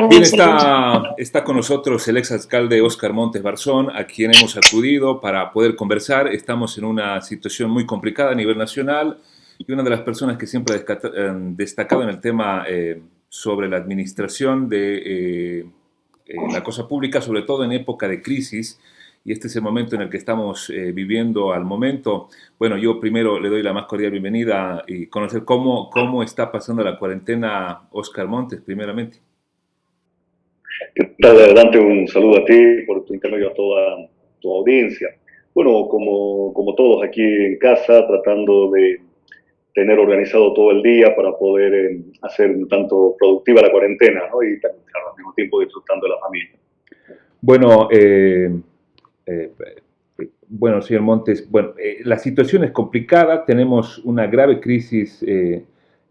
Bien, está con nosotros el exalcalde Óscar Montes Barzón, a quien hemos acudido para poder conversar. Estamos en una situación muy complicada a nivel nacional y una de las personas que siempre ha destacado en el tema sobre la administración de la cosa pública, sobre todo en época de crisis, y este es el momento en el que estamos viviendo al momento. Bueno, yo primero le doy la más cordial bienvenida y conocer cómo está pasando la cuarentena Óscar Montes, primeramente. ¿Qué tal? Adelante, un saludo a ti, por tu intermedio a toda tu audiencia. Bueno, como todos aquí en casa, tratando de tener organizado todo el día para poder hacer un tanto productiva la cuarentena, ¿no? Y también al mismo tiempo disfrutando de la familia. Bueno, bueno, señor Montes, bueno, la situación es complicada, tenemos una grave crisis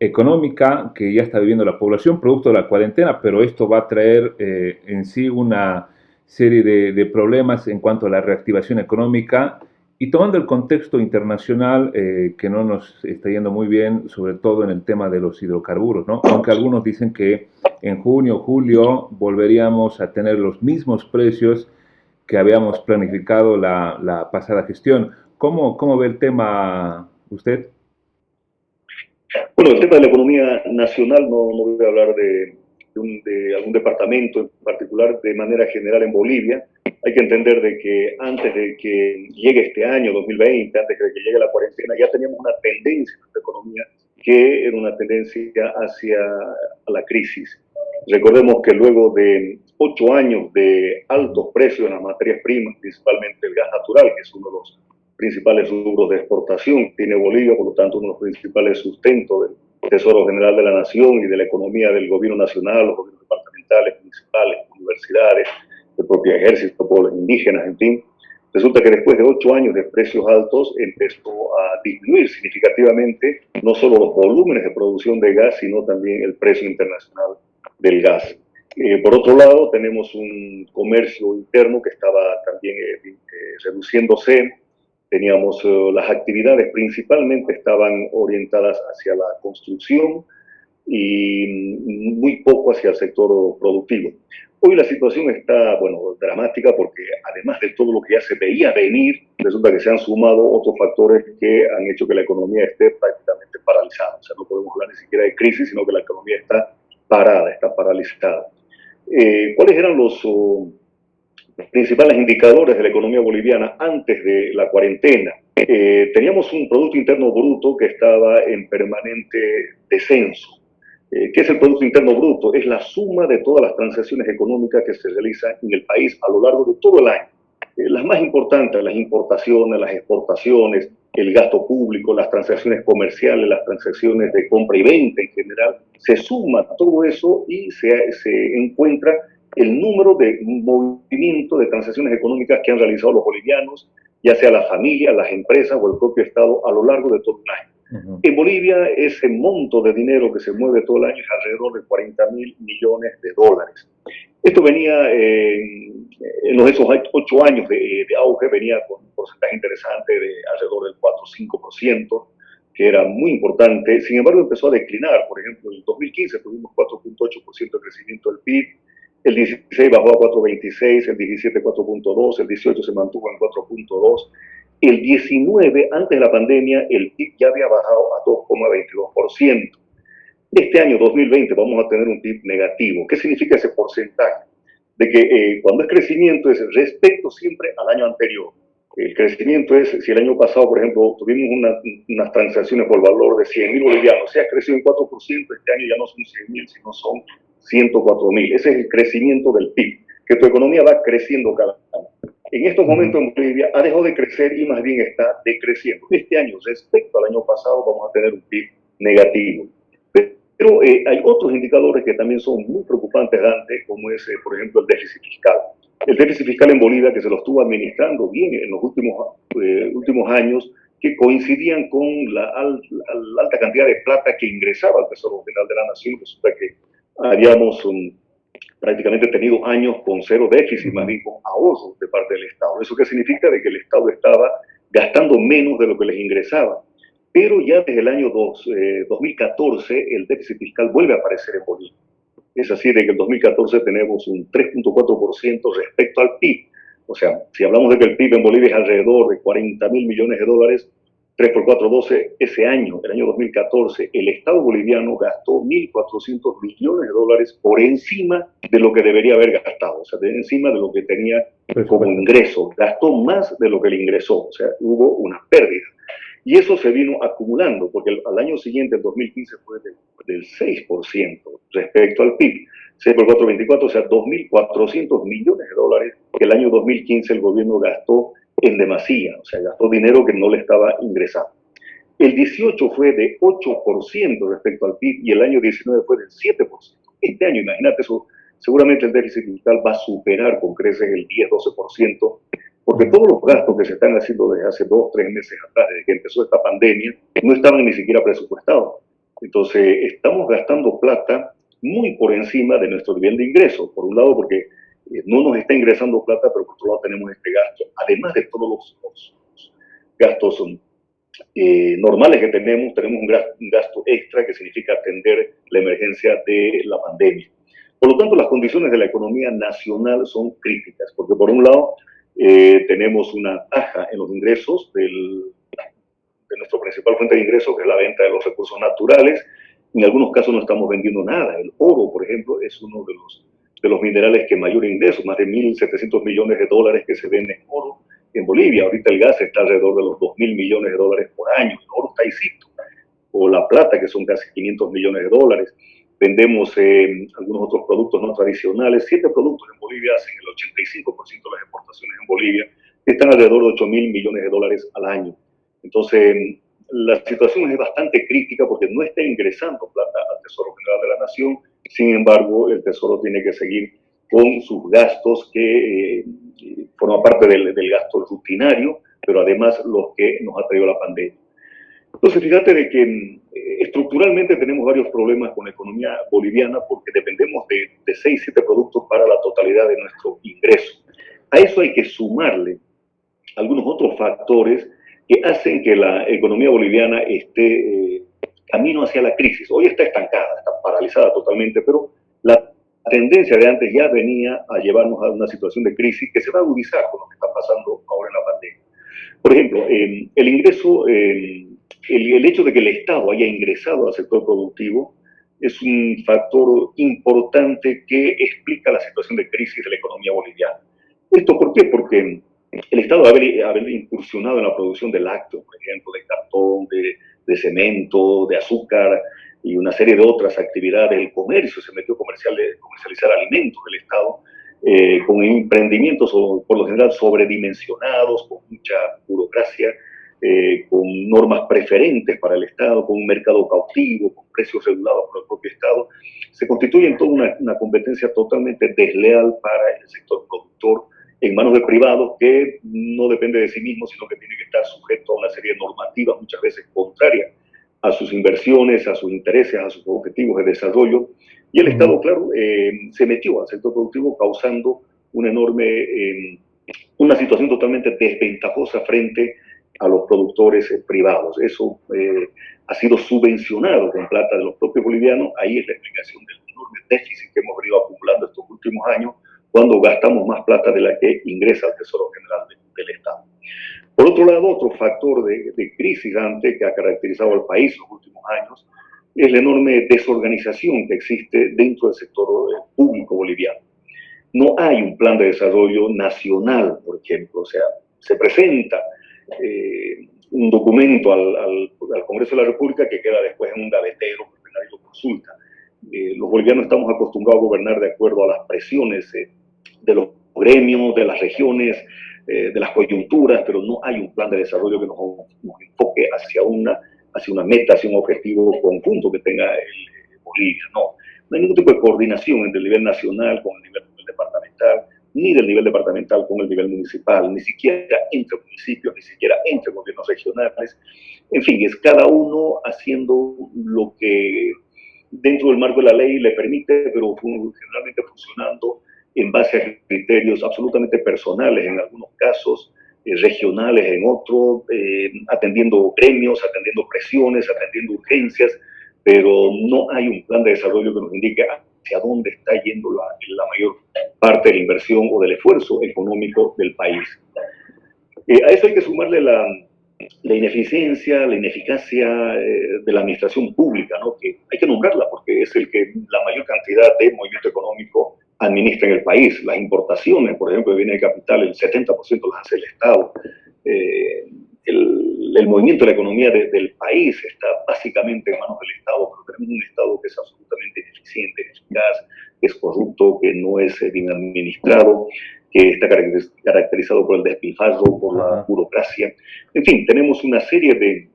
económica que ya está viviendo la población producto de la cuarentena, pero esto va a traer en sí una serie de problemas en cuanto a la reactivación económica y tomando el contexto internacional que no nos está yendo muy bien, sobre todo en el tema de los hidrocarburos, ¿no? Aunque algunos dicen que en junio o julio volveríamos a tener los mismos precios que habíamos planificado la pasada gestión. ¿Cómo ve el tema usted? Bueno, el tema de la economía nacional no voy a hablar de algún departamento en particular, de manera general en Bolivia. Hay que entender de que antes de que llegue este año 2020, antes de que llegue la cuarentena, ya teníamos una tendencia en nuestra economía que era una tendencia hacia la crisis. Recordemos que luego de 8 años de altos precios en las materias primas, principalmente el gas natural, que es uno de los principales rubros de exportación que tiene Bolivia, por lo tanto uno de los principales sustentos del Tesoro General de la Nación y de la economía del gobierno nacional, los gobiernos departamentales, municipales, universidades, el propio ejército, pueblos indígenas, en fin. Resulta que después de 8 años de precios altos empezó a disminuir significativamente no solo los volúmenes de producción de gas, sino también el precio internacional del gas. Por otro lado, tenemos un comercio interno que estaba también reduciéndose. Teníamos las actividades principalmente estaban orientadas hacia la construcción y muy poco hacia el sector productivo. Hoy la situación está, bueno, dramática porque además de todo lo que ya se veía venir, resulta que se han sumado otros factores que han hecho que la economía esté prácticamente paralizada. O sea, no podemos hablar ni siquiera de crisis, sino que la economía está parada, está paralizada. ¿Cuáles eran los principales indicadores de la economía boliviana antes de la cuarentena? Teníamos un Producto Interno Bruto que estaba en permanente descenso. ¿Qué es el Producto Interno Bruto? Es la suma de todas las transacciones económicas que se realizan en el país a lo largo de todo el año. Las más importantes, las importaciones, las exportaciones, el gasto público, las transacciones comerciales, las transacciones de compra y venta en general, se suma todo eso y se encuentra el número de movimiento de transacciones económicas que han realizado los bolivianos, ya sea las familias, las empresas o el propio Estado a lo largo de todo un año. En Bolivia, ese monto de dinero que se mueve todo el año es alrededor de 40.000 millones de dólares. Esto venía en esos 8 años de auge, venía con un porcentaje interesante de alrededor del 4 o 5%, que era muy importante. Sin embargo, empezó a declinar. Por ejemplo, en el 2015 tuvimos 4.8% de crecimiento del PIB, el 16 bajó a 4.26, el 17 4.2, el 18 se mantuvo en 4.2. El 19, antes de la pandemia, el PIB ya había bajado a 2,22%. Este año 2020 vamos a tener un PIB negativo. ¿Qué significa ese porcentaje? De que cuando es crecimiento es respecto siempre al año anterior. El crecimiento es, si el año pasado, por ejemplo, tuvimos unas transacciones por valor de 100.000 bolivianos, o sea, ha crecido en 4%, este año ya no son 100.000, sino son 104.000. Ese es el crecimiento del PIB, que tu economía va creciendo cada año. En estos momentos en Bolivia ha dejado de crecer y más bien está decreciendo. Este año, respecto al año pasado, vamos a tener un PIB negativo. Pero hay otros indicadores que también son muy preocupantes, Dante, como es, por ejemplo, el déficit fiscal. El déficit fiscal en Bolivia, que se lo estuvo administrando bien en los últimos años, que coincidían con la alta cantidad de plata que ingresaba al Tesoro General de la Nación. Resulta que habíamos prácticamente tenido años con cero déficit, más bien con ahorros de parte del Estado. ¿Eso qué significa? De que el Estado estaba gastando menos de lo que les ingresaba. Pero ya desde el año 2014 el déficit fiscal vuelve a aparecer en Bolivia. Es así de que en 2014 tenemos un 3.4% respecto al PIB. O sea, si hablamos de que el PIB en Bolivia es alrededor de 40.000 millones de dólares, 3 por 4, 12, ese año, el año 2014, el Estado boliviano gastó 1.400 millones de dólares por encima de lo que debería haber gastado, o sea, de encima de lo que tenía como ingreso. Gastó más de lo que le ingresó, o sea, hubo una pérdida. Y eso se vino acumulando, porque al año siguiente, el 2015, fue del 6% respecto al PIB. 6 por 4, 24, o sea, 2.400 millones de dólares que el año 2015 el gobierno gastó en demasía, o sea, gastó dinero que no le estaba ingresando. El 18 fue de 8% respecto al PIB y el año 19 fue del 7%. Este año, imagínate eso, seguramente el déficit fiscal va a superar con creces el 10-12%, porque todos los gastos que se están haciendo desde hace 2-3 meses atrás, desde que empezó esta pandemia, no estaban ni siquiera presupuestados. Entonces, estamos gastando plata muy por encima de nuestro nivel de ingreso. Por un lado, porque no nos está ingresando plata, pero por otro lado tenemos este gasto, además de todos los gastos normales que tenemos un gasto extra que significa atender la emergencia de la pandemia. Por lo tanto, las condiciones de la economía nacional son críticas, porque por un lado tenemos una baja en los ingresos de nuestra principal fuente de ingresos, que es la venta de los recursos naturales. En algunos casos no estamos vendiendo nada. El oro, por ejemplo, es uno de los minerales que mayor ingreso, más de 1.700 millones de dólares que se vende en oro en Bolivia. Ahorita el gas está alrededor de los 2.000 millones de dólares por año. El oro está ahícito. O la plata, que son casi 500 millones de dólares. Vendemos algunos otros productos no tradicionales. 7 productos en Bolivia hacen el 85% de las exportaciones en Bolivia, que están alrededor de 8.000 millones de dólares al año. Entonces, la situación es bastante crítica porque no está ingresando plata al Tesoro General de la Nación. Sin embargo, el Tesoro tiene que seguir con sus gastos que forman parte del gasto rutinario, pero además los que nos ha traído la pandemia. Entonces, fíjate de que estructuralmente tenemos varios problemas con la economía boliviana porque dependemos de 6-7 productos para la totalidad de nuestro ingreso. A eso hay que sumarle algunos otros factores que hacen que la economía boliviana esté camino hacia la crisis. Hoy está estancada, está paralizada totalmente, pero la tendencia de antes ya venía a llevarnos a una situación de crisis que se va a agudizar con lo que está pasando ahora en la pandemia. Por ejemplo, el ingreso, el hecho de que el Estado haya ingresado al sector productivo es un factor importante que explica la situación de crisis de la economía boliviana. ¿Esto por qué? Porque el Estado haber incursionado en la producción de lácteos, por ejemplo, de cartón, de cemento, de azúcar y una serie de otras actividades. El comercio se metió a comercializar alimentos del Estado con emprendimientos por lo general sobredimensionados, con mucha burocracia, con normas preferentes para el Estado, con un mercado cautivo, con precios regulados por el propio Estado. Se constituye en toda una competencia totalmente desleal para el sector productor en manos de privados que no depende de sí mismo, sino que tiene que estar sujeto a una serie de normativas muchas veces contrarias a sus inversiones, a sus intereses, a sus objetivos de desarrollo. Y el Estado, claro, se metió al sector productivo causando una enorme, una situación totalmente desventajosa frente a los productores privados. Eso ha sido subvencionado con plata de los propios bolivianos. Ahí es la explicación del enorme déficit que hemos venido acumulando estos últimos años, cuando gastamos más plata de la que ingresa al Tesoro General del Estado. Por otro lado, otro factor de crisis que ha caracterizado al país en los últimos años es la enorme desorganización que existe dentro del sector público boliviano. No hay un plan de desarrollo nacional, por ejemplo. O sea, se presenta un documento al Congreso de la República que queda después en un gavetero, porque nadie lo consulta. Los bolivianos estamos acostumbrados a gobernar de acuerdo a las presiones de los gremios, de las regiones, de las coyunturas, pero no hay un plan de desarrollo que nos enfoque hacia una meta, hacia un objetivo conjunto que tenga Bolivia. No hay ningún tipo de coordinación entre el nivel nacional con el nivel departamental, ni del nivel departamental con el nivel municipal, ni siquiera entre municipios, ni siquiera entre gobiernos regionales. En fin, es cada uno haciendo lo que dentro del marco de la ley le permite, pero generalmente funcionando en base a criterios absolutamente personales en algunos casos, regionales en otros, atendiendo gremios, atendiendo presiones, atendiendo urgencias, pero no hay un plan de desarrollo que nos indique hacia dónde está yendo la mayor parte de la inversión o del esfuerzo económico del país. A eso hay que sumarle la ineficiencia, la ineficacia de la administración pública, ¿no? Que hay que nombrarla porque es el que la mayor cantidad de movimiento económico administra en el país. Las importaciones, por ejemplo, de bienes de capital, el 70% las hace el Estado. El movimiento de la economía del país está básicamente en manos del Estado, pero tenemos un Estado que es absolutamente ineficiente, ineficaz, que es corrupto, que no es bien administrado, que está caracterizado por el despilfarro, por la burocracia. En fin, tenemos una serie de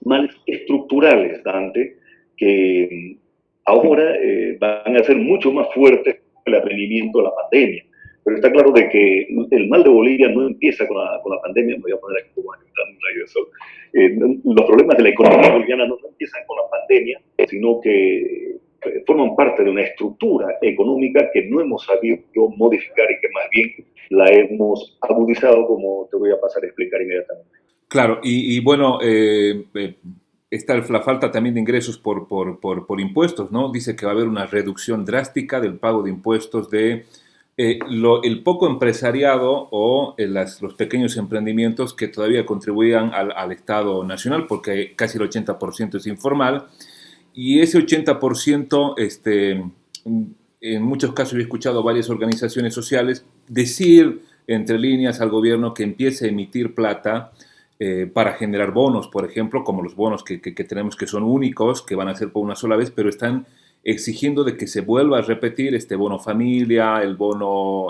males estructurales, Dante, que ahora van a ser mucho más fuertes con el advenimiento de la pandemia. Pero está claro de que el mal de Bolivia no empieza con la pandemia, me voy a poner aquí como un rayo de sol. Los problemas de la economía boliviana no empiezan con la pandemia, sino que forman parte de una estructura económica que no hemos sabido modificar y que más bien la hemos agudizado, como te voy a pasar a explicar inmediatamente. Claro, y bueno, está la falta también de ingresos por impuestos, ¿no? Dice que va a haber una reducción drástica del pago de impuestos de el poco empresariado o los pequeños emprendimientos que todavía contribuían al Estado Nacional, porque casi el 80% es informal, y ese 80%, en muchos casos he escuchado a varias organizaciones sociales decir entre líneas al gobierno que empiece a emitir plata para generar bonos, por ejemplo, como los bonos que tenemos, que son únicos, que van a ser por una sola vez, pero están exigiendo de que se vuelva a repetir este bono familia, el bono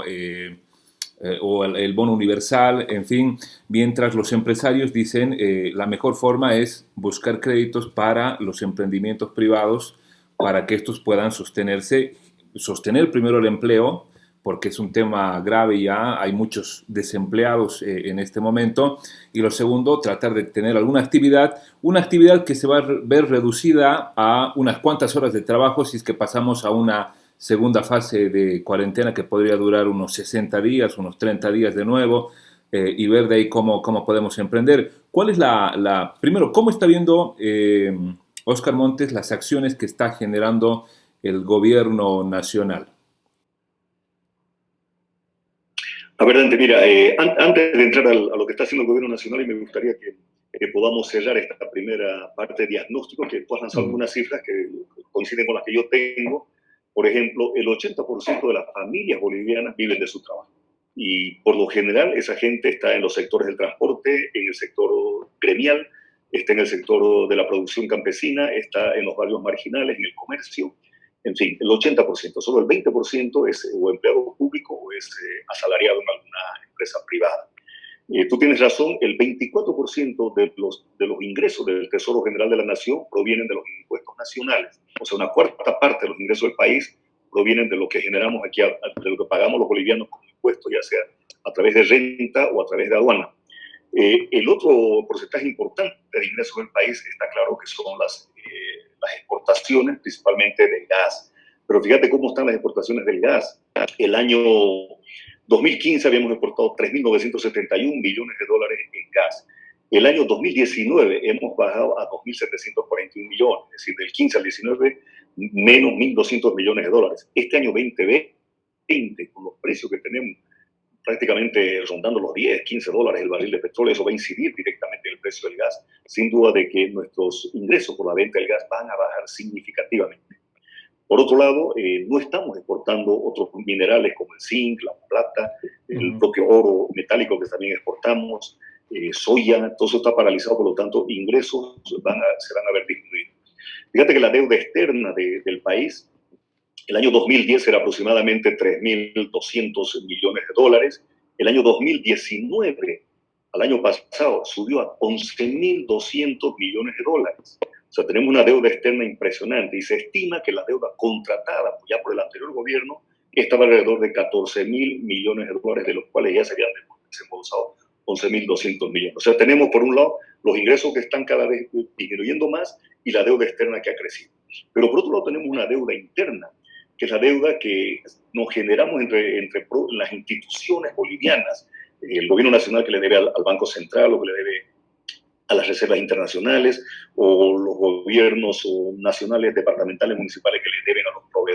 o el bono universal, en fin, mientras los empresarios dicen la mejor forma es buscar créditos para los emprendimientos privados para que estos puedan sostenerse, sostener primero el empleo, porque es un tema grave ya, hay muchos desempleados en este momento, y lo segundo, tratar de tener alguna actividad, una actividad que se va a ver reducida a unas cuantas horas de trabajo si es que pasamos a una segunda fase de cuarentena que podría durar unos 60 días, unos 30 días de nuevo, y ver de ahí cómo podemos emprender. ¿Cuál es primero, cómo está viendo Óscar Montes las acciones que está generando el gobierno nacional? A ver, Dante, mira, antes de entrar a lo que está haciendo el gobierno nacional, y me gustaría que podamos cerrar esta primera parte de diagnóstico, que tú has lanzado algunas cifras que coinciden con las que yo tengo. Por ejemplo, el 80% de las familias bolivianas viven de su trabajo. Y por lo general, esa gente está en los sectores del transporte, en el sector gremial, está en el sector de la producción campesina, está en los barrios marginales, en el comercio. En fin, el 80%, solo el 20% es o empleado público o es asalariado en alguna empresa privada. Tú tienes razón, el 24% de los ingresos del Tesoro General de la Nación provienen de los impuestos nacionales. O sea, una cuarta parte de los ingresos del país provienen de lo que generamos aquí, de lo que pagamos los bolivianos como impuestos, ya sea a través de renta o a través de aduana. El otro porcentaje importante de ingresos del país está claro que son las exportaciones, principalmente del gas. Pero fíjate cómo están las exportaciones del gas. El año 2015 habíamos exportado 3.971 millones de dólares en gas. El año 2019 hemos bajado a 2.741 millones, es decir, del 15 al 19 menos 1.200 millones de dólares. Este año 2020, con los precios que tenemos, prácticamente rondando los 10, 15 dólares el barril de petróleo, eso va a incidir directamente en el precio del gas, sin duda de que nuestros ingresos por la venta del gas van a bajar significativamente. Por otro lado, no estamos exportando otros minerales como el zinc, la plata, el propio oro metálico que también exportamos, soya, todo eso está paralizado, por lo tanto, ingresos se van a ver disminuidos. Fíjate que la deuda externa del país, el año 2010 era aproximadamente 3.200 millones de dólares. El año 2019, al año pasado, subió a 11.200 millones de dólares. O sea, tenemos una deuda externa impresionante y se estima que la deuda contratada ya por el anterior gobierno estaba alrededor de 14.000 millones de dólares, de los cuales ya se habían desembolsado 11.200 millones. O sea, tenemos por un lado los ingresos que están cada vez disminuyendo más y la deuda externa que ha crecido. Pero por otro lado tenemos una deuda interna, que es la deuda que nos generamos entre las instituciones bolivianas, el gobierno nacional que le debe al Banco Central o que le debe a las reservas internacionales, o los gobiernos nacionales, departamentales, municipales que le deben a los proveedores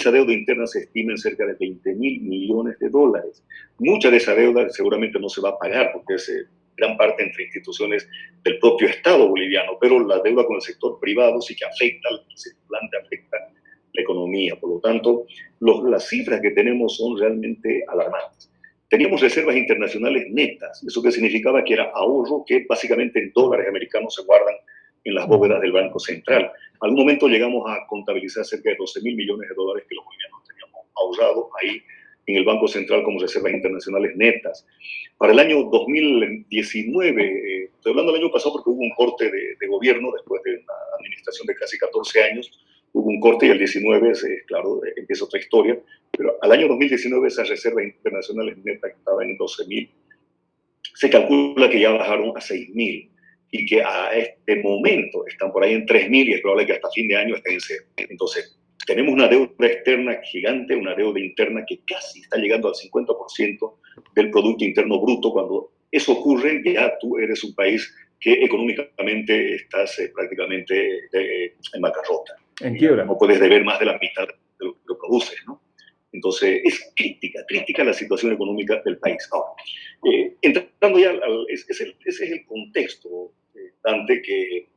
esa deuda interna se estima en cerca de 20.000 millones de dólares. Mucha de esa deuda seguramente no se va a pagar porque es gran parte entre instituciones del propio Estado boliviano, pero la deuda con el sector privado sí que afecta, el circulante afecta la economía. Por lo tanto, las cifras que tenemos son realmente alarmantes. Teníamos reservas internacionales netas, eso que significaba que era ahorro que básicamente en dólares americanos se guardan en las bóvedas del Banco Central. En algún momento llegamos a contabilizar cerca de 12.000 millones de dólares que los bolivianos teníamos ahorrados ahí en el Banco Central como reservas internacionales netas. Para el año 2019, estoy hablando del año pasado porque hubo un corte de gobierno después de una administración de casi 14 años, hubo un corte y el 19, claro, empieza otra historia, pero al año 2019 esas reservas internacionales netas estaban en 12.000, se calcula que ya bajaron a 6.000 y que a este momento están por ahí en 3.000 y es probable que hasta fin de año estén en 0. Entonces, tenemos una deuda externa gigante, una deuda interna que casi está llegando al 50% del Producto Interno Bruto. Cuando eso ocurre, ya tú eres un país que económicamente estás prácticamente en bancarrota. En quiebra. No puedes deber más de la mitad de lo que produces, ¿no? Entonces, es crítica la situación económica del país. Ahora, entrando ya ese es el contexto, Dante, que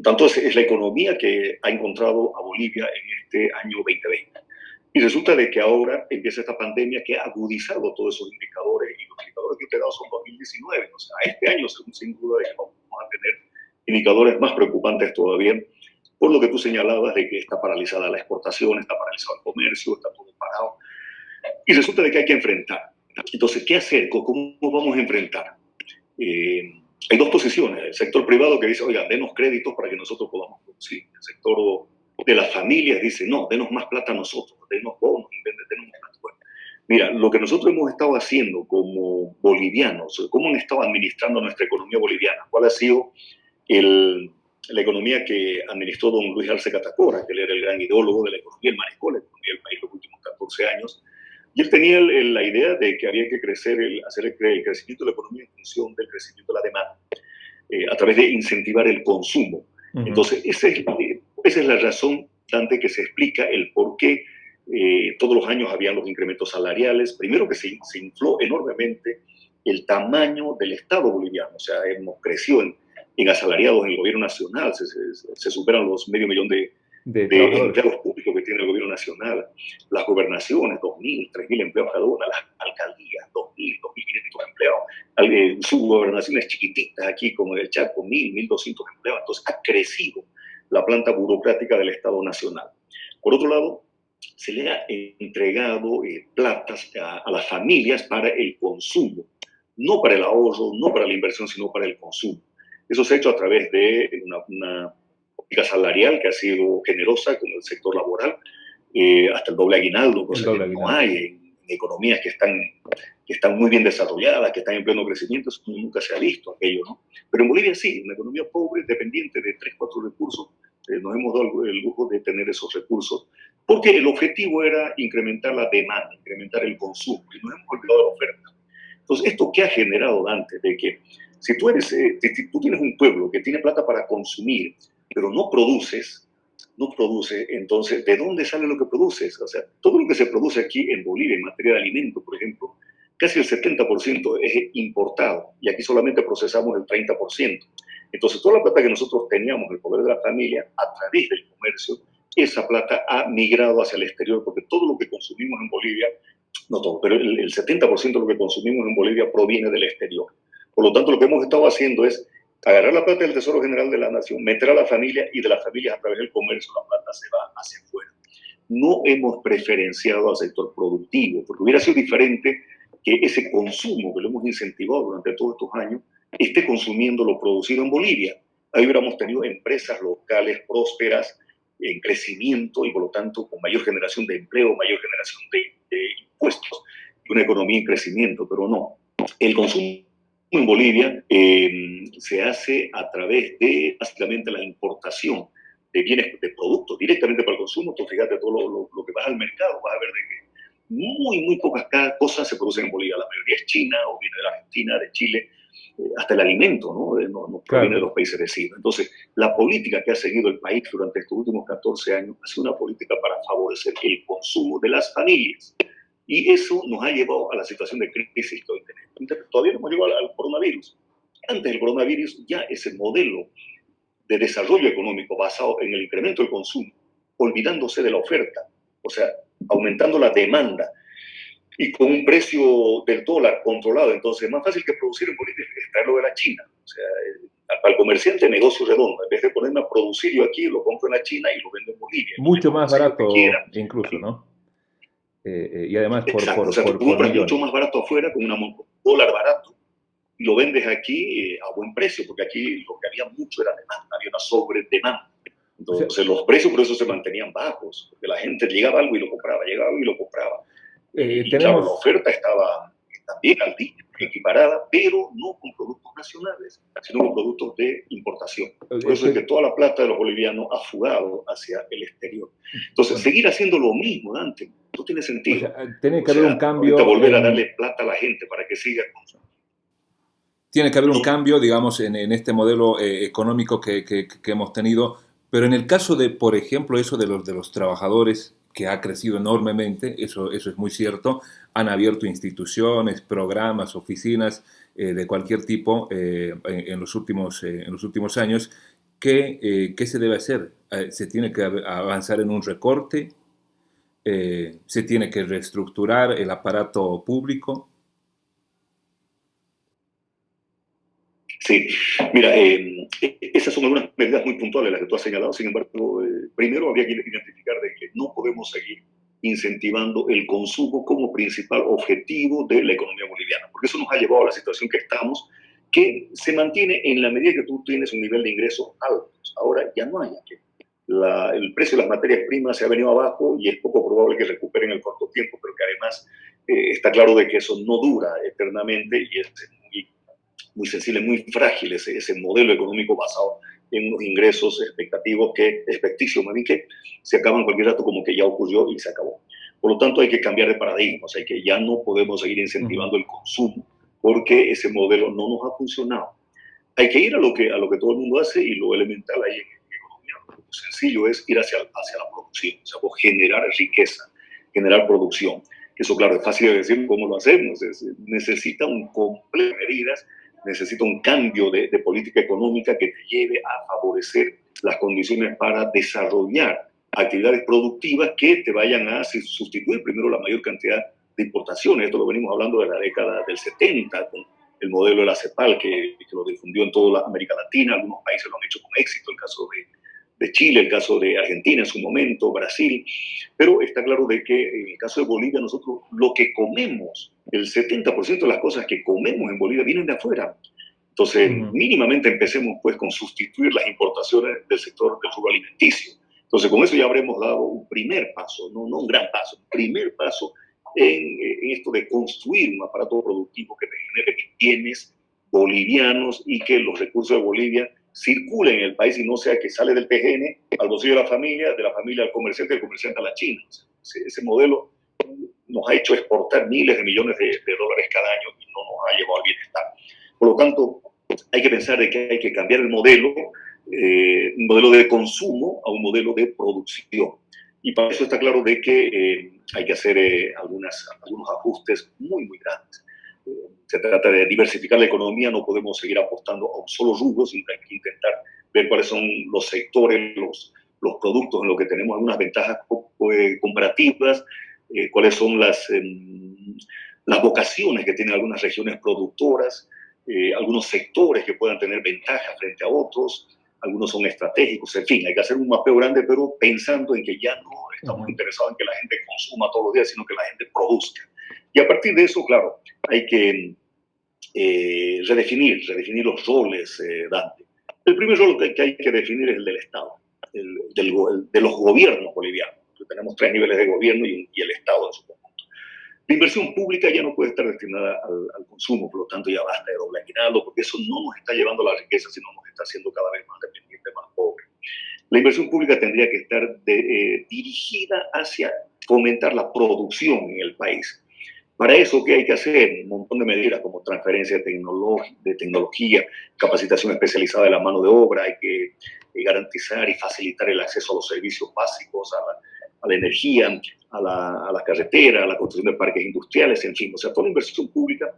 tanto es la economía que ha encontrado a Bolivia en este año 2020. Y resulta de que ahora empieza esta pandemia que ha agudizado todos esos indicadores, y los indicadores que te he dado son 2019. O sea, este año, sin duda, vamos a tener indicadores más preocupantes todavía, por lo que tú señalabas de que está paralizada la exportación, está paralizado el comercio, está todo parado. Y resulta de que hay que enfrentar. Entonces, ¿qué hacer? ¿Cómo vamos a enfrentar? Hay dos posiciones. El sector privado que dice, oigan, denos créditos para que nosotros podamos producir. El sector de las familias dice, no, denos más plata a nosotros, denos bonos, denos más plata. Bueno, mira, lo que nosotros hemos estado haciendo como bolivianos, cómo han estado administrando nuestra economía boliviana, cuál ha sido la economía que administró don Luis Arce Catacora, que él era el gran ideólogo de la economía, él manejó la economía del país los últimos 14 años, y él tenía la idea de que había que hacer el crecimiento de la economía en función del crecimiento de la demanda, a través de incentivar el consumo. Entonces, esa es la razón, Dante, que se explica el por qué todos los años habían los incrementos salariales. Primero que se infló enormemente el tamaño del Estado boliviano, o sea, hemos crecido en asalariados en el gobierno nacional, se superan los medio millón de empleados públicos que tiene el gobierno nacional, las gobernaciones, 2.000, 3.000 empleados cada una, las alcaldías, 2.000, 2.500 empleados, subgobernaciones chiquititas aquí como el Chaco, 1.200 empleados. Entonces ha crecido la planta burocrática del Estado Nacional. Por otro lado, se le ha entregado platas a las familias para el consumo, no para el ahorro, no para la inversión, sino para el consumo. Eso se ha hecho a través de una política salarial que ha sido generosa con el sector laboral, hasta el doble aguinaldo, cosa que no hay en economías que están muy bien desarrolladas, que están en pleno crecimiento. Eso nunca se ha visto aquello, ¿no? Pero en Bolivia sí, una economía pobre, dependiente de 3, 4 recursos, nos hemos dado el lujo de tener esos recursos, porque el objetivo era incrementar la demanda, incrementar el consumo, y nos hemos olvidado de la oferta. Entonces, ¿esto qué ha generado, Dante? De que si tú tienes un pueblo que tiene plata para consumir, pero no produce, entonces, ¿de dónde sale lo que produces? O sea, todo lo que se produce aquí en Bolivia en materia de alimentos, por ejemplo, casi el 70% es importado, y aquí solamente procesamos el 30%. Entonces, toda la plata que nosotros teníamos en el poder de la familia, a través del comercio, esa plata ha migrado hacia el exterior, porque todo lo que consumimos en Bolivia, no todo, pero el 70% de lo que consumimos en Bolivia proviene del exterior. Por lo tanto, lo que hemos estado haciendo es agarrar la plata del Tesoro General de la Nación, meter a la familia, y de las familias a través del comercio la plata se va hacia afuera. No hemos preferenciado al sector productivo, porque hubiera sido diferente que ese consumo que lo hemos incentivado durante todos estos años esté consumiendo lo producido en Bolivia. Ahí hubiéramos tenido empresas locales prósperas, en crecimiento, y por lo tanto con mayor generación de empleo, mayor generación de impuestos, y una economía en crecimiento, pero no. El consumo en Bolivia se hace a través de básicamente la importación de bienes, de productos directamente para el consumo. Tú fíjate todo lo que vas al mercado, vas a ver de que muy pocas cosas se producen en Bolivia. La mayoría es China, o viene de la Argentina, de Chile, hasta el alimento, ¿no? No proviene de Claro. los países vecinos. Entonces, la política que ha seguido el país durante estos últimos 14 años ha sido una política para favorecer el consumo de las familias. Y eso nos ha llevado a la situación de crisis que hoy tenemos. Todavía no hemos llegado al coronavirus. Antes del coronavirus, ya ese modelo de desarrollo económico basado en el incremento del consumo, olvidándose de la oferta, o sea, aumentando la demanda y con un precio del dólar controlado. Entonces, es más fácil que producir en Bolivia es traerlo de la China. O sea, para el comerciante, negocio redondo. En vez de ponerme a producir yo aquí, lo compro en la China y lo vendo en Bolivia. Lo Mucho vendo al más sello que quiera. barato incluso, ¿no? Y además Exacto. O sea, tú por compras mucho millones. más barato afuera con un dólar barato y lo vendes aquí a buen precio, porque aquí lo que había mucho era demanda, había una sobredemanda. O sea, Entonces los precios por eso se mantenían bajos, porque la gente llegaba algo y lo compraba, llegaba algo y lo compraba. Y claro, la tenemos, oferta estaba también al día, equiparada, pero no con productos nacionales, sino con productos de importación. Por eso es que este, toda la plata de los bolivianos ha fugado hacia el exterior. Entonces, bueno, seguir haciendo lo mismo de antes no tiene o sentido. sea, tiene O que haber un sea, ahorita cambio volver a en, darle plata a la gente para que siga consumiendo. tiene que haber un Perdón. cambio, digamos, en este modelo económico que hemos tenido, pero en el caso de, por ejemplo, eso de los trabajadores, que ha crecido enormemente, eso es muy cierto, han abierto instituciones, programas, oficinas de cualquier tipo en los últimos años. ¿Qué se debe hacer? ¿Se tiene que avanzar en un recorte? ¿Se tiene que reestructurar el aparato público? Sí, mira, esas son algunas medidas muy puntuales las que tú has señalado. Sin embargo, primero habría que identificar de que no podemos seguir incentivando el consumo como principal objetivo de la economía boliviana, porque eso nos ha llevado a la situación que estamos, que se mantiene en la medida que tú tienes un nivel de ingresos altos. Ahora ya no hay. El precio de las materias primas se ha venido abajo y es poco probable que recuperen en el corto tiempo, pero que además está claro de que eso no dura eternamente y es muy sensible, muy frágil ese modelo económico basado en unos ingresos expectativos expectativos, más bien que se acaban en cualquier dato como que ya ocurrió y se acabó. Por lo tanto, hay que cambiar de paradigma, o sea, que ya no podemos seguir Uh -huh. incentivando el consumo porque ese modelo no nos ha funcionado. Hay que ir a lo que todo el mundo hace y lo elemental ahí en economía, lo sencillo es ir hacia la producción, o sea, generar riqueza, generar producción. Eso, claro, es fácil de decir cómo lo hacemos. Necesita un complejo de medidas, necesita un cambio de política económica que te lleve a favorecer las condiciones para desarrollar actividades productivas que te vayan a sustituir primero la mayor cantidad de importaciones. Esto lo venimos hablando de la década del 70, con el modelo de la CEPAL, que lo difundió en toda América Latina. Algunos países lo han hecho con éxito, el caso de Chile, el caso de Argentina en su momento, Brasil, pero está claro de que en el caso de Bolivia nosotros lo que comemos, el 70% de las cosas que comemos en Bolivia vienen de afuera. Entonces, Uh -huh. mínimamente empecemos pues con sustituir las importaciones del sector del rubro alimenticio. Entonces, con eso ya habremos dado un primer paso, no un gran paso, un primer paso en esto de construir un aparato productivo que te genere bienes bolivianos y que los recursos de Bolivia circulen en el país y no sea que sale del PGN al bolsillo de la familia al comerciante, del comerciante a la China. Ese modelo nos ha hecho exportar miles de millones de dólares cada año y no nos ha llevado al bienestar. Por lo tanto, hay que pensar de que hay que cambiar el modelo, un modelo de consumo a un modelo de producción. Y para eso está claro de que hay que hacer algunos ajustes muy, muy grandes. Se trata de diversificar la economía, no podemos seguir apostando a un solo rubro, sino que hay que intentar ver cuáles son los sectores, los productos en los que tenemos algunas ventajas comparativas, cuáles son las vocaciones que tienen algunas regiones productoras, algunos sectores que puedan tener ventaja frente a otros, algunos son estratégicos, en fin, hay que hacer un mapeo grande, pero pensando en que ya no Uh estamos -huh. interesados en que la gente consuma todos los días, sino que la gente produzca. Y a partir de eso, claro, hay que redefinir los roles, Dante. El primer rol que hay que definir es el del Estado, de los gobiernos bolivianos. Tenemos tres niveles de gobierno y el Estado en su conjunto. La inversión pública ya no puede estar destinada al consumo, por lo tanto ya basta de doble aguinaldo, porque eso no nos está llevando a la riqueza, sino nos está haciendo cada vez más dependientes, más pobres. La inversión pública tendría que estar dirigida hacia fomentar la producción en el país. Para eso, ¿qué hay que hacer? Un montón de medidas como transferencia de tecnología, capacitación especializada de la mano de obra, hay que garantizar y facilitar el acceso a los servicios básicos, a la energía, a la carretera, a la construcción de parques industriales, en fin, o sea, toda la inversión pública.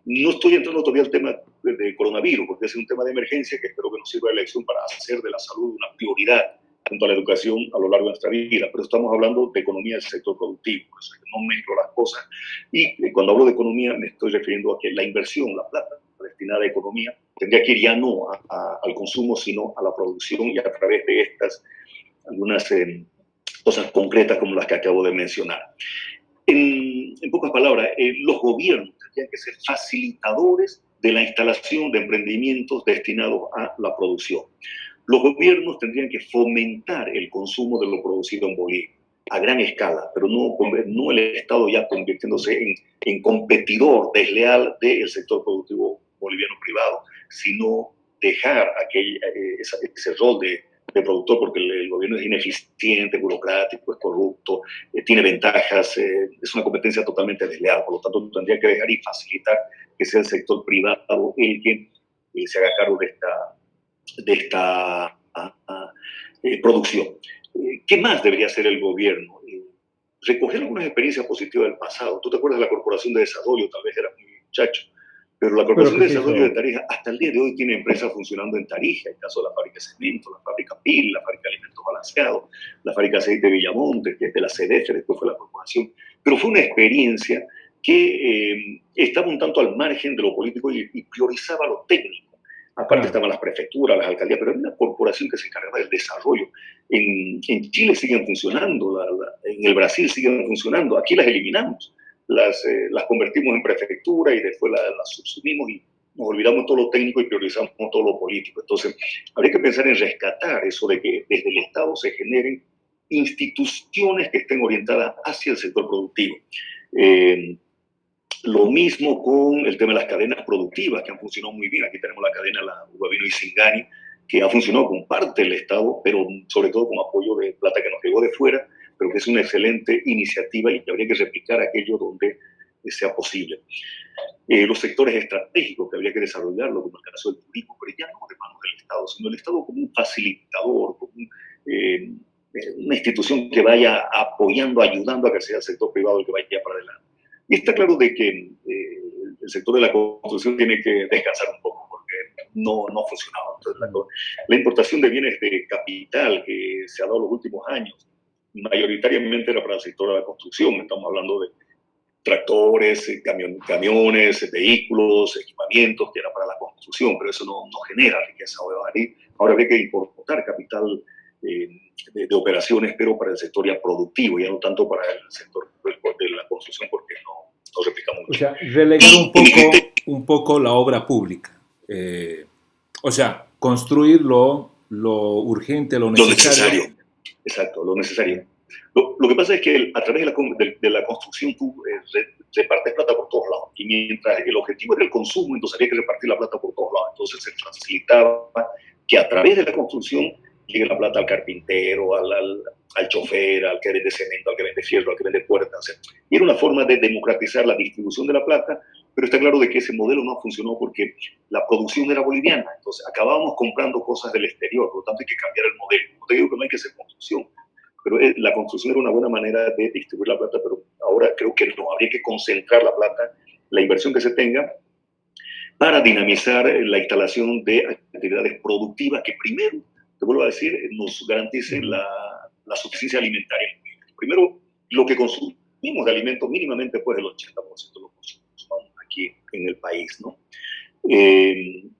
No estoy entrando todavía al tema de coronavirus, porque es un tema de emergencia que espero que nos sirva de lección para hacer de la salud una prioridad junto a la educación a lo largo de nuestra vida, pero estamos hablando de economía del sector productivo, por eso no mezclo las cosas. Y cuando hablo de economía me estoy refiriendo a que la inversión, la plata destinada a economía, tendría que ir ya no al consumo, sino a la producción y a través de estas algunas cosas concretas como las que acabo de mencionar. En pocas palabras, los gobiernos tendrían que ser facilitadores de la instalación de emprendimientos destinados a la producción. Los gobiernos tendrían que fomentar el consumo de lo producido en Bolivia a gran escala, pero no el Estado ya convirtiéndose en competidor desleal del sector productivo boliviano privado, sino dejar ese rol de productor, porque el gobierno es ineficiente, burocrático, es corrupto, tiene ventajas, es una competencia totalmente desleal. Por lo tanto, tendría que dejar y facilitar que sea el sector privado el que se haga cargo de esta producción. ¿Qué más debería hacer el gobierno? Recoger algunas experiencias positivas del pasado. Tú te acuerdas de la Corporación de Desarrollo, tal vez eras muy muchacho, pero la Corporación de Desarrollo de Tarija hasta el día de hoy tiene empresas funcionando en Tarija, el caso de la fábrica de cemento, la fábrica PIL, la fábrica de alimentos balanceados, la fábrica de aceite de Villamonte, que es de la CDF, después fue la corporación, pero fue una experiencia que estaba un tanto al margen de lo político y priorizaba lo técnico. Aparte estaban las prefecturas, las alcaldías, pero era una corporación que se encargaba del desarrollo. En Chile siguen funcionando, en el Brasil siguen funcionando, aquí las eliminamos, las convertimos en prefectura y después las subsumimos y nos olvidamos de todo lo técnico y priorizamos todo lo político. Entonces, habría que pensar en rescatar eso de que desde el Estado se generen instituciones que estén orientadas hacia el sector productivo. Lo mismo con el tema de las cadenas productivas, que han funcionado muy bien. Aquí tenemos la cadena La Uvavino y Singani, que ha funcionado con parte del Estado, pero sobre todo con apoyo de plata que nos llegó de fuera, pero que es una excelente iniciativa y que habría que replicar aquello donde sea posible. Los sectores estratégicos que habría que desarrollarlo, como el caso del turismo, pero ya no de manos del Estado, sino el Estado como un facilitador, como una institución que vaya apoyando, ayudando a que sea el sector privado el que vaya para adelante. Y está claro de que el sector de la construcción tiene que descansar un poco porque no ha funcionado. Entonces, la importación de bienes de capital que se ha dado en los últimos años mayoritariamente era para el sector de la construcción. Estamos hablando de tractores, camiones, vehículos, equipamientos que era para la construcción, pero eso no genera riqueza. Ahora habría que importar capital de operaciones, pero para el sector ya productivo, ya no tanto para el sector de la construcción, porque no replica mucho. O sea, relegar un poco la obra pública. O sea, construir lo urgente, lo necesario. Lo necesario, exacto, lo necesario. Lo que pasa es que a través de la construcción tú repartes plata por todos lados. Y mientras el objetivo era el consumo, entonces había que repartir la plata por todos lados. Entonces se facilitaba que a través de la construcción llegue la plata al carpintero, al chofer, al que vende cemento, al que vende fierro, al que vende puertas. Y era una forma de democratizar la distribución de la plata, pero está claro de que ese modelo no funcionó porque la producción era boliviana. Entonces acabábamos comprando cosas del exterior, por lo tanto hay que cambiar el modelo. No te digo que no hay que hacer construcción, pero la construcción era una buena manera de distribuir la plata, pero ahora creo que no, habría que concentrar la plata, la inversión que se tenga, para dinamizar la instalación de actividades productivas que primero, te vuelvo a decir, nos garanticen la suficiencia alimentaria. Primero, lo que consumimos de alimentos mínimamente pues del 80% lo consumimos aquí en el país, ¿no?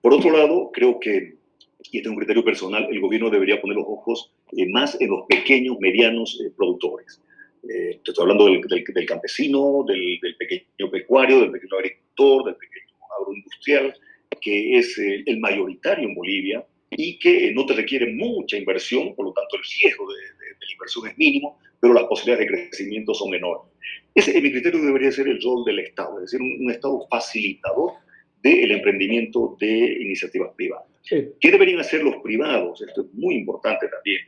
Por otro lado, creo que, y este es un criterio personal, el gobierno debería poner los ojos más en los pequeños, medianos productores. Te estoy hablando del campesino, del pequeño pecuario, del pequeño agricultor, del pequeño agroindustrial, que es el mayoritario en Bolivia y que no te requiere mucha inversión, por lo tanto el riesgo de la inversión es mínimo, pero las posibilidades de crecimiento son enormes. Ese, en mi criterio, debería ser el rol del Estado, es decir, un Estado facilitador del emprendimiento de iniciativas privadas. Sí. ¿Qué deberían hacer los privados? Esto es muy importante también.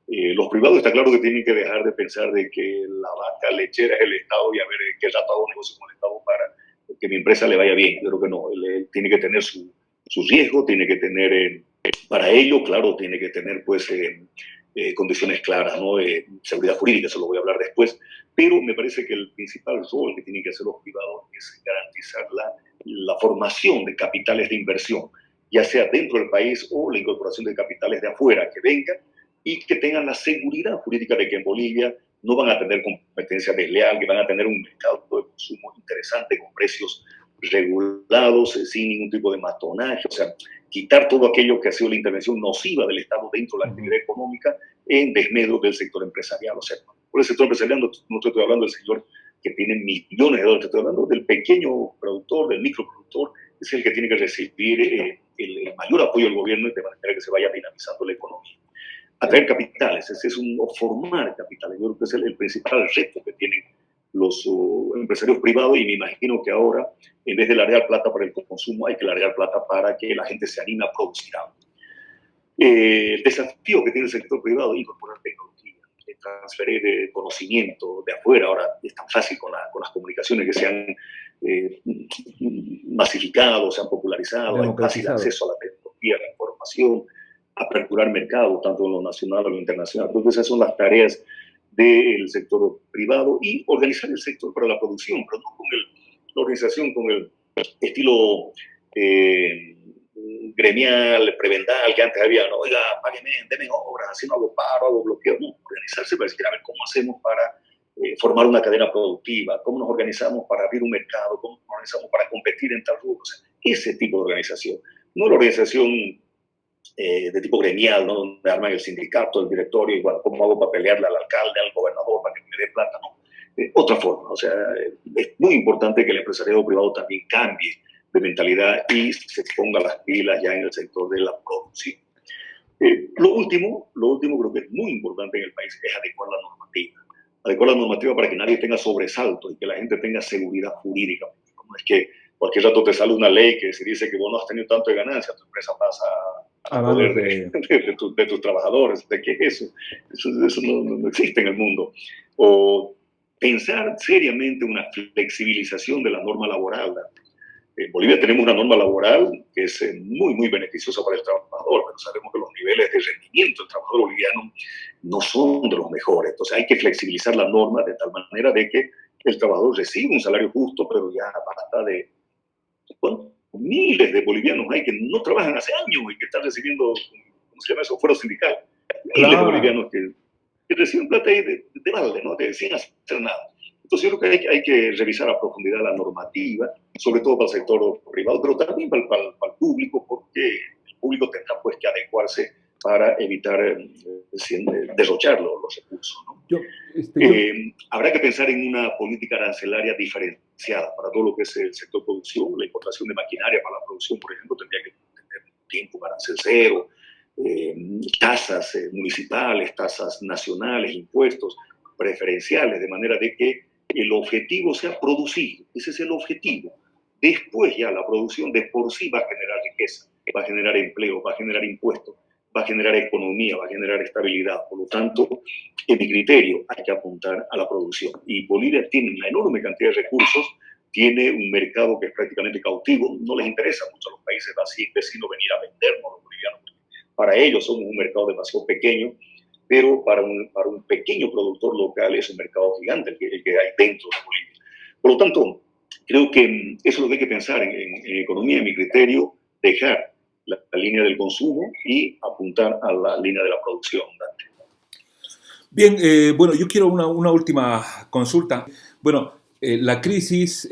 Los privados está claro que tienen que dejar de pensar de que la vaca lechera es el Estado y a ver qué rato hago negocio con el Estado para que mi empresa le vaya bien. Yo creo que no, él tiene que tener su riesgo, tiene que tener, para ello, claro, tiene que tener pues condiciones claras, ¿no? Seguridad jurídica, eso lo voy a hablar después, pero me parece que el principal rol que tienen que hacer los privados es garantizar la formación de capitales de inversión, ya sea dentro del país o la incorporación de capitales de afuera que vengan y que tengan la seguridad jurídica de que en Bolivia no van a tener competencia desleal, que van a tener un mercado de consumo interesante con precios regulados, sin ningún tipo de matonaje, o sea, quitar todo aquello que ha sido la intervención nociva del Estado dentro de la actividad económica en desmedro del sector empresarial. O sea, por el sector empresarial no estoy hablando del sector que tiene millones de dólares, estoy hablando del pequeño productor, del microproductor, es el que tiene que recibir el mayor apoyo del gobierno de manera que se vaya dinamizando la economía. Atraer capitales, formar capitales. Yo creo que es el principal reto que tienen los empresarios privados y me imagino que ahora, en vez de largar plata para el consumo, hay que largar plata para que la gente se anime a producir algo. El desafío que tiene el sector privado es incorporar tecnología, transferir conocimiento de afuera. Ahora es tan fácil con las comunicaciones que se han masificado, se han popularizado, hay fácil acceso a la tecnología, a la información, aperturar mercados, tanto en lo nacional como en lo internacional. Entonces esas son las tareas del sector privado y organizar el sector para la producción, pero no con la organización con el estilo gremial, prebendal que antes había, no, oiga, págueme, denme obras, así no hago paro, hago bloqueo. No, organizarse para decir, a ver, ¿cómo hacemos para formar una cadena productiva? ¿Cómo nos organizamos para abrir un mercado? ¿Cómo nos organizamos para competir en tal rubro? O sea, ese tipo de organización. No la organización de tipo gremial, ¿no? Donde arman el sindicato, el directorio, y bueno, ¿cómo hago para pelearle al alcalde, al gobernador, para que me dé plata? No. Otra forma, o sea, es muy importante que el empresariado privado también cambie de mentalidad y se ponga las pilas ya en el sector de la producción. Lo último creo que es muy importante en el país es adecuar la normativa. Adecuar la normativa para que nadie tenga sobresalto y que la gente tenga seguridad jurídica. No es que cualquier rato te sale una ley que se dice que vos no has tenido tanto de ganancia, tu empresa pasa a poder de tus trabajadores. ¿De qué es eso? Eso no existe en el mundo. O pensar seriamente una flexibilización de la norma laboral. En Bolivia tenemos una norma laboral que es muy, muy beneficiosa para el trabajador, pero sabemos que los niveles de rendimiento del trabajador boliviano no son de los mejores. Entonces hay que flexibilizar la norma de tal manera de que el trabajador reciba un salario justo, pero ya basta de... ¿Cuántos miles de bolivianos hay que no trabajan hace años y que están recibiendo, ¿cómo se llama eso?, fuero sindical? Miles de bolivianos que reciben plata ahí de balde, ¿no? Sin hacer nada. Entonces yo creo que hay que revisar a profundidad la normativa, sobre todo para el sector privado, pero también para el público, porque el público tendrá pues que adecuarse para evitar derrochar los recursos, ¿no? Habrá que pensar en una política arancelaria diferenciada para todo lo que es el sector producción. La importación de maquinaria para la producción, por ejemplo, tendría que tener un tiempo arancel cero, tasas municipales, tasas nacionales, impuestos preferenciales, de manera de que el objetivo sea producir. Ese es el objetivo. Después ya la producción de por sí va a generar riqueza, va a generar empleo, va a generar impuestos, va a generar economía, va a generar estabilidad. Por lo tanto, en mi criterio, hay que apuntar a la producción. Y Bolivia tiene una enorme cantidad de recursos, tiene un mercado que es prácticamente cautivo, no les interesa mucho a los países vecinos venir a vendernos a los bolivianos. Para ellos somos un mercado demasiado pequeño, pero para un pequeño productor local es un mercado gigante el que hay dentro de Bolivia. Por lo tanto, creo que eso es lo que hay que pensar en economía, en mi criterio, dejar la línea del consumo y apuntar a la línea de la producción. Bien, bueno, yo quiero una última consulta. Bueno, la crisis,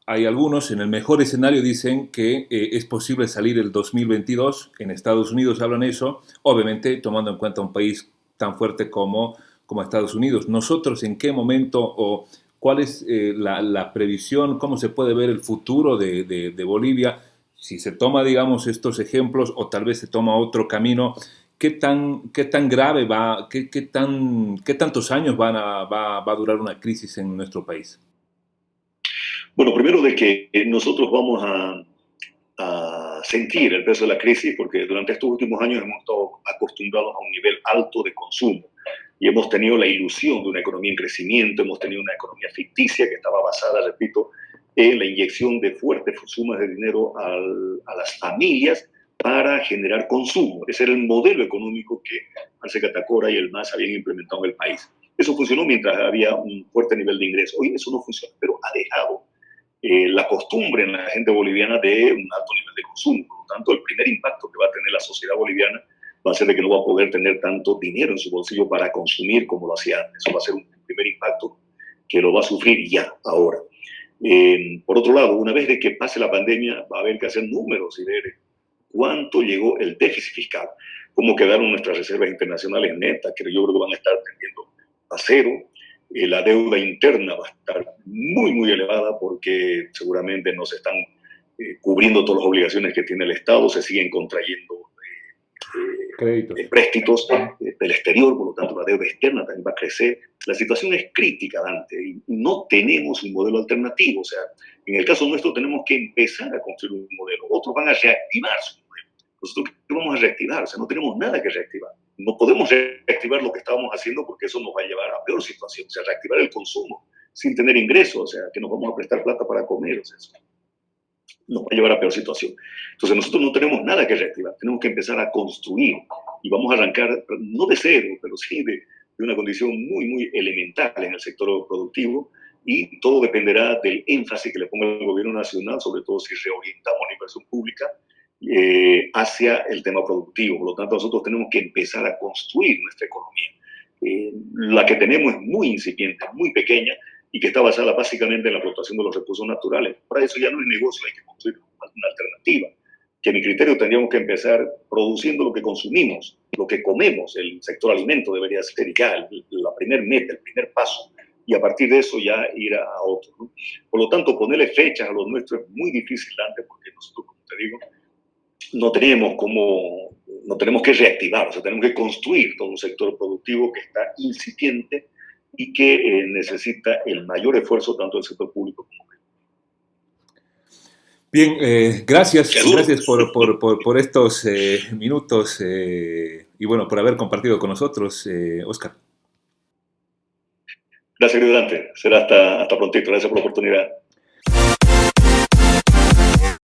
hay algunos, en el mejor escenario dicen que es posible salir el 2022, en Estados Unidos hablan eso, obviamente tomando en cuenta un país tan fuerte como Estados Unidos. Nosotros, ¿en qué momento o cuál es la previsión, cómo se puede ver el futuro de Bolivia? Si se toma, digamos, estos ejemplos o tal vez se toma otro camino, ¿qué tan grave va, qué tantos años va a durar una crisis en nuestro país? Bueno, primero de que nosotros vamos a sentir el peso de la crisis porque durante estos últimos años hemos estado acostumbrados a un nivel alto de consumo y hemos tenido la ilusión de una economía en crecimiento, hemos tenido una economía ficticia que estaba basada, repito, en la inyección de fuertes sumas de dinero a las familias para generar consumo. Ese era el modelo económico que Arce Catacora y el MAS habían implementado en el país. Eso funcionó mientras había un fuerte nivel de ingreso. Hoy eso no funciona, pero ha dejado la costumbre en la gente boliviana de un alto nivel de consumo. Por lo tanto, el primer impacto que va a tener la sociedad boliviana va a ser de que no va a poder tener tanto dinero en su bolsillo para consumir como lo hacía antes. Eso va a ser un primer impacto que lo va a sufrir ya, ahora. Por otro lado, una vez de que pase la pandemia, va a haber que hacer números y ver cuánto llegó el déficit fiscal, cómo quedaron nuestras reservas internacionales netas, que yo creo que van a estar tendiendo a cero. La deuda interna va a estar muy, muy elevada porque seguramente no se están cubriendo todas las obligaciones que tiene el Estado, se siguen contrayendo préstitos del exterior, por lo tanto la deuda externa también va a crecer. La situación es crítica, Dante, y no tenemos un modelo alternativo. O sea, en el caso nuestro tenemos que empezar a construir un modelo. Otros van a reactivar su modelo. Nosotros, ¿qué vamos a reactivar? O sea, no tenemos nada que reactivar. No podemos reactivar lo que estábamos haciendo porque eso nos va a llevar a peor situación. O sea, reactivar el consumo sin tener ingresos, o sea, que nos vamos a prestar plata para comer, o sea, eso nos va a llevar a peor situación. Entonces nosotros no tenemos nada que reactivar, tenemos que empezar a construir y vamos a arrancar, no de cero, pero sí de una condición muy, muy elemental en el sector productivo y todo dependerá del énfasis que le ponga el gobierno nacional, sobre todo si reorientamos la inversión pública hacia el tema productivo. Por lo tanto, nosotros tenemos que empezar a construir nuestra economía. La que tenemos es muy incipiente, muy pequeña, y que está basada básicamente en la explotación de los recursos naturales. Para eso ya no es negocio, hay que construir una alternativa. Que a mi criterio tendríamos que empezar produciendo lo que consumimos, lo que comemos. El sector alimento debería ser ya la primer meta, el primer paso, y a partir de eso ya ir a otro, ¿no? Por lo tanto, ponerle fechas a lo nuestro es muy difícil antes porque nosotros, como te digo, no tenemos que reactivar, o sea, tenemos que construir todo un sector productivo que está incipiente y que necesita el mayor esfuerzo tanto del sector público como privado. Bien, gracias por estos minutos y bueno, por haber compartido con nosotros, Oscar. Gracias, Dante. Será hasta prontito. Gracias por la oportunidad.